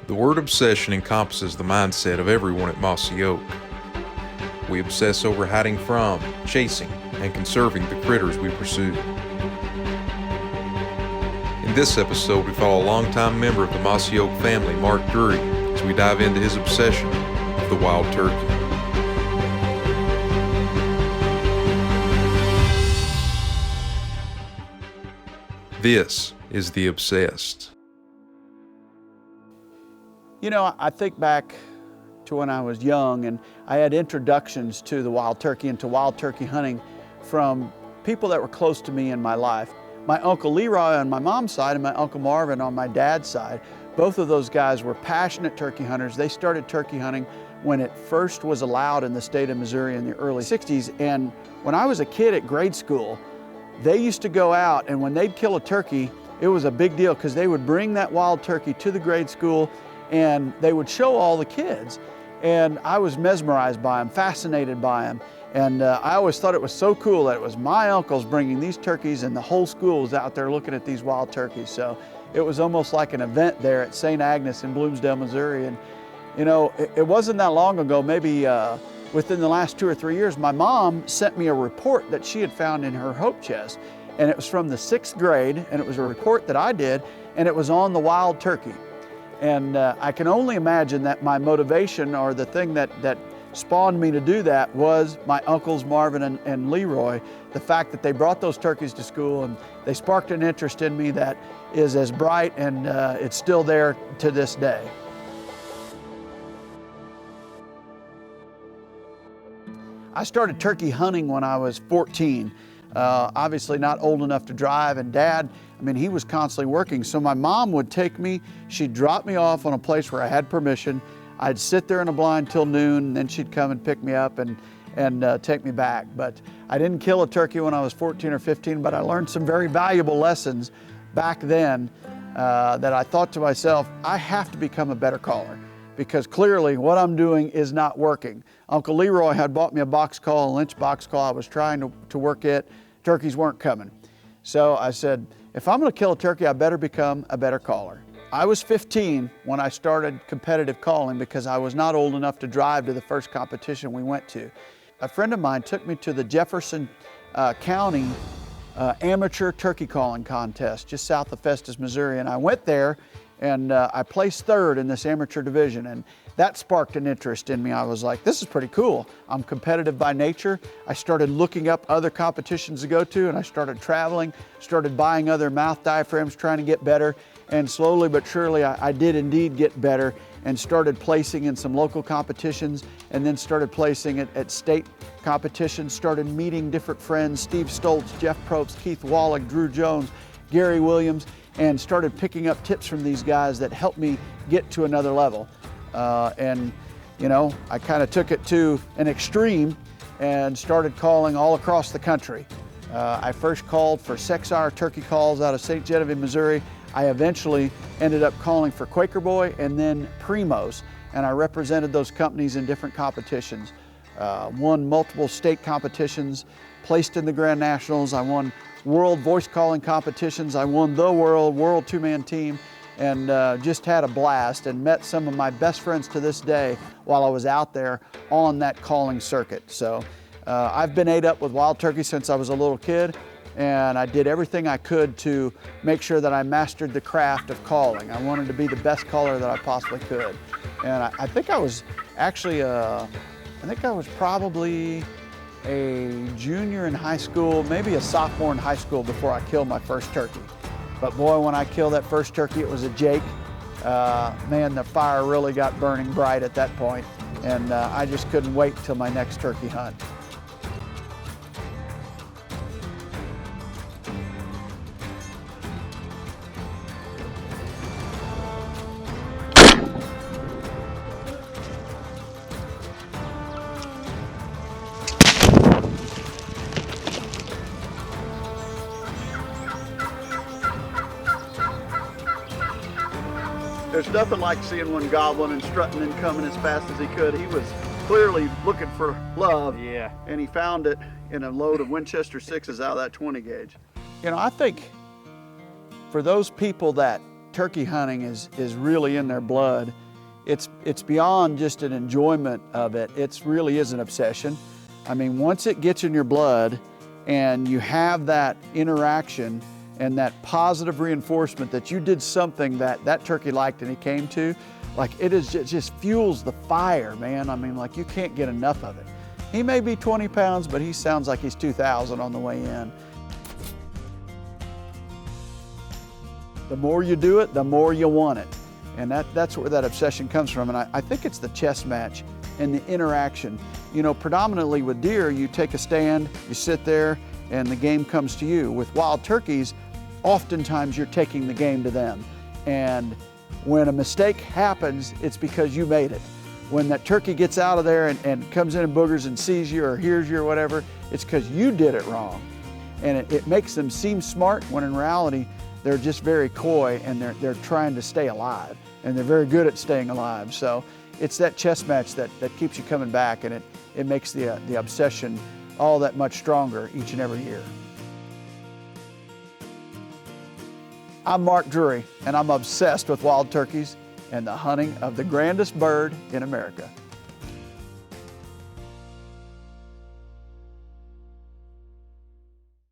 The word obsession encompasses the mindset of everyone at Mossy Oak. We obsess over hiding from, chasing, and conserving the critters we pursue. In this episode, we follow a longtime member of the Mossy Oak family, Mark Drury, as we dive into his obsession with the wild turkey. This is The Obsessed. You know, I think back to when I was young and I had introductions to the wild turkey and to wild turkey hunting from people that were close to me in my life. My Uncle Leroy on my mom's side and my Uncle Marvin on my dad's side. Both of those guys were passionate turkey hunters. They started turkey hunting when it first was allowed in the state of Missouri in the early 60s. And when I was a kid at grade school, they used to go out, and when they'd kill a turkey, it was a big deal because they would bring that wild turkey to the grade school and they would show all the kids. And I was mesmerized by them, fascinated by them. And I always thought it was so cool that it was my uncles bringing these turkeys and the whole school was out there looking at these wild turkeys. So it was almost like an event there at St. Agnes in Bloomsdale, Missouri. And you know, it wasn't that long ago, maybe within the last 2 or 3 years, my mom sent me a report that she had found in her hope chest. And it was from the 6th grade, and it was a report that I did, and it was on the wild turkey. And I can only imagine that my motivation, or the thing that spawned me to do that, was my uncles Marvin and Leroy. The fact that they brought those turkeys to school and they sparked an interest in me that is as bright, and it's still there to this day. I started turkey hunting when I was 14. Obviously not old enough to drive, and Dad, I mean, he was constantly working. So my mom would take me, she'd drop me off on a place where I had permission. I'd sit there in a blind till noon, and then she'd come and pick me up and take me back. But I didn't kill a turkey when I was 14 or 15, but I learned some very valuable lessons back then that I thought to myself, I have to become a better caller, because clearly what I'm doing is not working. Uncle Leroy had bought me a box call, a Lynch box call. I was trying to work it. Turkeys weren't coming. So I said, if I'm gonna kill a turkey, I better become a better caller. I was 15 when I started competitive calling because I was not old enough to drive to the first competition we went to. A friend of mine took me to the Jefferson County amateur turkey calling contest just south of Festus, Missouri. And I went there and I placed 3rd in this amateur division, and that sparked an interest in me. I was like, this is pretty cool. I'm competitive by nature. I started looking up other competitions to go to, and I started traveling, started buying other mouth diaphragms, trying to get better. And slowly but surely, I did indeed get better and started placing in some local competitions, and then started placing at state competitions, started meeting different friends, Steve Stoltz, Jeff Probst, Keith Wallach, Drew Jones, Gary Williams, and started picking up tips from these guys that helped me get to another level. And you know, I kind of took it to an extreme and started calling all across the country. I first called for Sexar turkey calls out of St. Genevieve, Missouri. I eventually ended up calling for Quaker Boy and then Primos, and I represented those companies in different competitions. Won multiple state competitions, placed in the Grand Nationals. I won world voice calling competitions. I won the world two-man team, and just had a blast and met some of my best friends to this day while I was out there on that calling circuit. So I've been ate up with wild turkey since I was a little kid, and I did everything I could to make sure that I mastered the craft of calling. I wanted to be the best caller that I possibly could. And I think I was actually, I think I was probably a junior in high school, maybe a sophomore in high school before I killed my first turkey. But boy, when I killed that first turkey, it was a Jake. Man, the fire really got burning bright at that point, and I just couldn't wait till my next turkey hunt. There's nothing like seeing one gobbling and strutting and coming as fast as he could. He was clearly looking for love. Yeah. And he found it in a load of Winchester 6s out of that 20 gauge. You know, I think for those people that turkey hunting is really in their blood. It's beyond just an enjoyment of it. It really is an obsession. I mean, once it gets in your blood and you have that interaction and that positive reinforcement that you did something that turkey liked and he came to, like it just fuels the fire, man. I mean, like you can't get enough of it. He may be 20 pounds, but he sounds like he's 2,000 on the way in. The more you do it, the more you want it. And that's where that obsession comes from. And I think it's the chess match and the interaction. You know, predominantly with deer, you take a stand, you sit there, and the game comes to you. With wild turkeys, oftentimes you're taking the game to them. And when a mistake happens, it's because you made it. When that turkey gets out of there and comes in and boogers and sees you or hears you or whatever, it's because you did it wrong. And it makes them seem smart when in reality, they're just very coy and they're trying to stay alive. And they're very good at staying alive. So it's that chess match that keeps you coming back, and it makes the obsession all that much stronger each and every year. I'm Mark Drury, and I'm obsessed with wild turkeys and the hunting of the grandest bird in America.